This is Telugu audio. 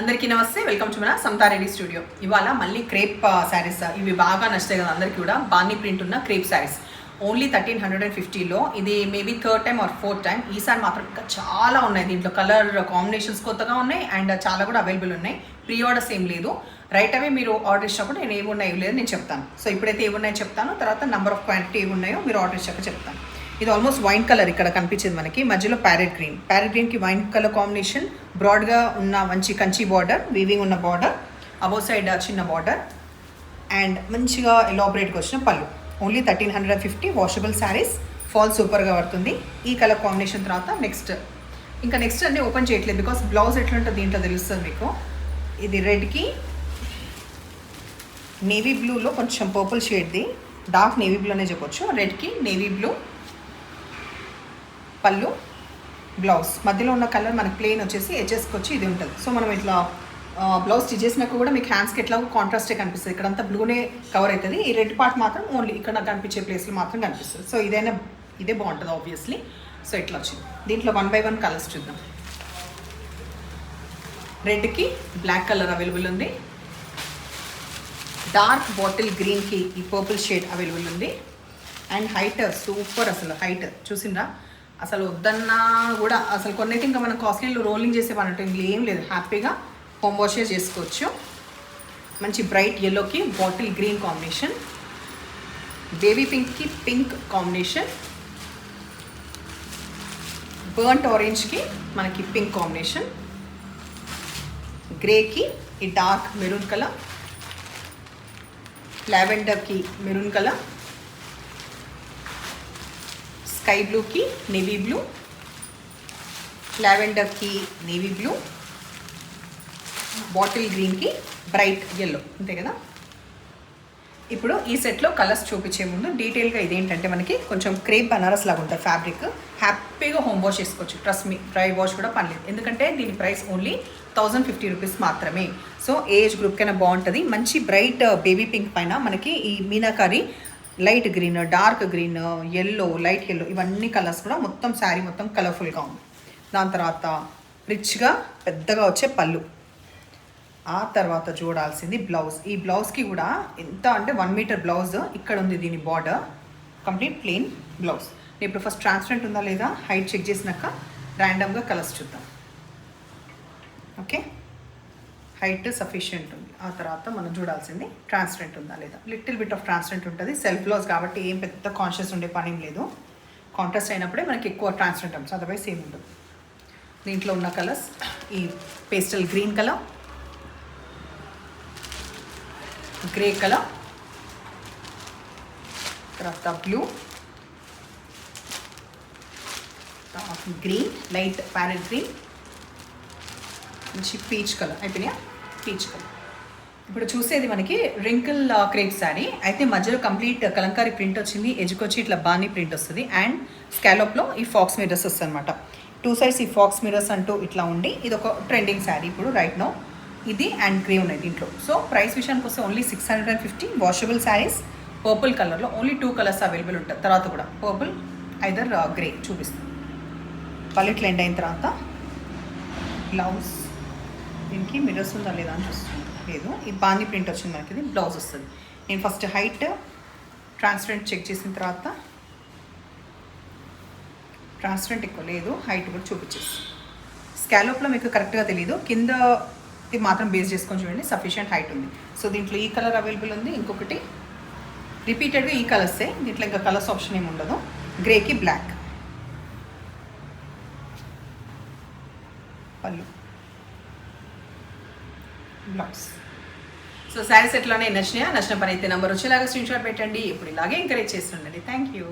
అందరికీ నమస్తే, వెల్కమ్ టు మన సమతా రెడ్డి స్టూడియో. ఇవాళ మళ్ళీ క్రేప్ శారీస్, ఇవి బాగా నచ్చుతాయి కదా అందరికీ కూడా. బానీ ప్రింట్ ఉన్న క్రేప్ శారీస్ ఓన్లీ 1350లో. ఇది maybe third time or fourth time. ఈసారి మాత్రం ఇంకా చాలా ఉన్నాయి. దీంట్లో కలర్ కాంబినేషన్స్ కొత్తగా ఉన్నాయి అండ్ చాలా కూడా అవైలబుల్ ఉన్నాయి. ప్రీ ఆర్డర్స్ ఏం లేదు, రైట్ అవే మీరు ఆర్డర్ ఇచ్చినప్పుడు నేను ఏమి ఉన్నాయి లేదు నేను చెప్తాను. సో ఇప్పుడైతే ఏమి ఉన్నాయో చెప్తాను, తర్వాత నెంబర్ ఆఫ్ క్వాంటిటీ ఏమి ఉన్నాయో మీరు ఆర్డర్ ఇచ్చాక చెప్తాను. ఇది ఆల్మోస్ట్ వైన్ కలర్ ఇక్కడ కనిపించింది మనకి, మధ్యలో ప్యారెట్ గ్రీన్కి వైన్ కలర్ కాంబినేషన్, బ్రాడ్గా ఉన్న మంచి కంచి బార్డర్, వీవింగ్ ఉన్న బార్డర్, అబౌవ్ సైడ్ చిన్న బార్డర్ అండ్ మంచిగా ఎలాబరేట్గా వచ్చిన పళ్ళు. Only 1350 washable saris. ఫాల్ సూపర్గా పడుతుంది ఈ కలర్ కాంబినేషన్. తర్వాత నెక్స్ట్ అన్నీ ఓపెన్ చేయట్లేదు బికాస్ బ్లౌజ్ ఎట్లుంటుంది దీంట్లో తెలుస్తుంది మీకు. ఇది రెడ్కి నేవీ బ్లూలో కొంచెం పర్పుల్ షేడ్ది, డార్క్ నేవీ బ్లూ అనే చెప్పొచ్చు. రెడ్కి నేవీ బ్లూ పళ్ళు, బ్లౌజ్ మధ్యలో ఉన్న కలర్ మనకి ప్లెయిన్ వచ్చేసి హెచ్ఎస్కి వచ్చి ఇది ఉంటుంది. సో మనం ఇట్లా బ్లౌజ్ స్టిచ్ చేసినాక కూడా మీకు హ్యాండ్స్కి ఎట్లా కాంట్రాస్టే కనిపిస్తుంది. ఇక్కడంతా బ్లూనే కవర్ అవుతుంది, ఈ రెడ్ పార్ట్ మాత్రం ఓన్లీ ఇక్కడ నాకు కనిపించే ప్లేస్లో మాత్రం కనిపిస్తుంది. సో ఇదే బాగుంటుంది ఆబ్వియస్లీ. సో ఇట్లా వచ్చింది. దీంట్లో 1 by 1 కలర్స్ చూద్దాం. రెడ్కి బ్లాక్ కలర్ అవైలబుల్ ఉంది, డార్క్ బాటిల్ గ్రీన్కి ఈ పర్పుల్ షేడ్ అవైలబుల్ ఉంది అండ్ హైట్ సూపర్. అసలు హైట్ చూసిండ్రా, అసలు వద్దన్నా కూడా అసలు కొన్నైతే ఇంకా మనం కాస్ట్లీలో రోలింగ్ చేసే పని అంటే ఏం లేదు, హ్యాపీగా హోమ్ వాషే చేసుకోవచ్చు. మంచి బ్రైట్ ఎల్లోకి బాటిల్ గ్రీన్ కాంబినేషన్, బేబీ పింక్కి పింక్ కాంబినేషన్, బర్న్ట్ ఆరెంజ్కి మనకి పింక్ కాంబినేషన్, గ్రేకి ఈ డార్క్ మెరూన్ కలర్, లావెండర్కి మెరూన్ కలర్, స్కై బ్లూకి నేవీ బ్లూ, లావెండర్కి నేవీ బ్లూ, బాటిల్ గ్రీన్కి బ్రైట్ ఎల్లో. అంతే కదా. ఇప్పుడు ఈ సెట్లో కలర్స్ చూపించే ముందు డీటెయిల్గా ఇదేంటంటే మనకి కొంచెం క్రేప్ బనారస్ లాగా ఉంటుంది ఫ్యాబ్రిక్. హ్యాపీగా హోమ్ వాష్ చేసుకోవచ్చు, ట్రస్ట్ మీ. డ్రై వాష్ కూడా పనిలేదు, ఎందుకంటే దీని ప్రైస్ ఓన్లీ 1050 రూపీస్ మాత్రమే. సో ఏజ్ గ్రూప్కైనా బాగుంటుంది. మంచి బ్రైట్ బేబీ పింక్ పైన మనకి ఈ meenakari light green, dark green, yellow, light yellow, ఇవన్నీ కలర్స్ కూడా మొత్తం శారీ మొత్తం కలర్ఫుల్గా ఉంది. దాని తర్వాత రిచ్గా పెద్దగా వచ్చే పళ్ళు. ఆ తర్వాత చూడాల్సింది బ్లౌజ్. ఈ బ్లౌజ్కి కూడా ఎంత అంటే 1 మీటర్ బ్లౌజ్ ఇక్కడ ఉంది. దీని బార్డర్ కంప్లీట్ ప్లెయిన్ బ్లౌజ్. నేను ఇప్పుడు ఫస్ట్ ట్రాన్స్పరెంట్ ఉందా లేదా హైట్ చెక్ చేసినాక ర్యాండమ్గా కలర్స్ చూద్దాం. ఓకే, హైట్ సఫిషియెంట్ ఉంది. ఆ తర్వాత మనం చూడాల్సింది ట్రాన్స్పరెంట్ ఉందా లేదా. లిటిల్ బిట్ ఆఫ్ ట్రాన్స్పరెంట్ ఉంటుంది, సెల్ఫ్ బ్లౌజ్ కాబట్టి ఏం పెద్ద కాన్షియస్ ఉండే పని ఏం లేదు. కాంట్రాస్ట్ అయినప్పుడే మనకి ఎక్కువ ట్రాన్స్పరెంట్ ఉంటుంది, అదర్వైజ్ ఏం ఉండదు. దీంట్లో ఉన్న కలర్స్ ఈ pastel green colour, grey colour, తర్వాత blue, green, light parrot green, మంచి పీచ్ కలర్. అయిపోయినాయా? Peach colour. ఇప్పుడు చూసేది మనకి రింకిల్ క్రేప్ శారీ అయితే మధ్యలో కంప్లీట్ కలంకారీ ప్రింట్ వచ్చింది, ఎడ్జ్కి ఇట్లా బానీ ప్రింట్ వస్తుంది అండ్ స్కాలప్లో ఈ ఫాక్స్ మిర్రర్స్ వస్తుంది అనమాట. 2 sides ఈ ఫాక్స్ మిర్రర్స్ అంటూ ఇట్లా ఉండి ఇది ఒక ట్రెండింగ్ శారీ ఇప్పుడు రైట్ నో. ఇది అండ్ గ్రే ఉన్నాయి దీంట్లో. సో ప్రైస్ విషయానికి వస్తే ఓన్లీ 650 వాషబుల్ శారీస్. పర్పుల్ కలర్లో ఓన్లీ 2 కలర్స్ అవైలబుల్ ఉంటుంది. తర్వాత కూడా పర్పుల్ ఐదర్ గ్రే చూపిస్తాం. పల్లెట్లు ఎండ్ అయిన తర్వాత బ్లౌజ్ దీనికి మిర్రర్స్ ఉందా లేదా అని చూస్తుంది. లేదు, ఈ బాందీ ప్రింట్ వచ్చింది మనకి, ఇది బ్లౌజ్ వస్తుంది. నేను ఫస్ట్ హైట్ ట్రాన్స్పరెంట్ చెక్ చేసిన తర్వాత ట్రాన్స్పరెంట్ ఎక్కువ లేదు, హైట్ కూడా చూపించేసి. స్కాలోప్లో మీకు కరెక్ట్గా తెలీదు, కింద ఇది మాత్రం బేస్ చేసుకొని చూడండి, సఫిషియంట్ హైట్ ఉంది. సో దీంట్లో ఈ కలర్ అవైలబుల్ ఉంది. ఇంకొకటి రిపీటెడ్గా ఈ కలర్సే, దీంట్లో ఇంకా కలర్స్ ఆప్షన్ ఏమి ఉండదు. గ్రేకి బ్లాక్ పళ్ళు, బ్లౌజ్. సో శారీస్ ఎట్లానే నచ్చిన పని అయితే నెంబర్ వచ్చేలాగా స్క్రీన్ షాట్ పెట్టండి. ఇప్పుడు ఇలాగే ఎంకరేజ్ చేస్తుండండి. Thank you.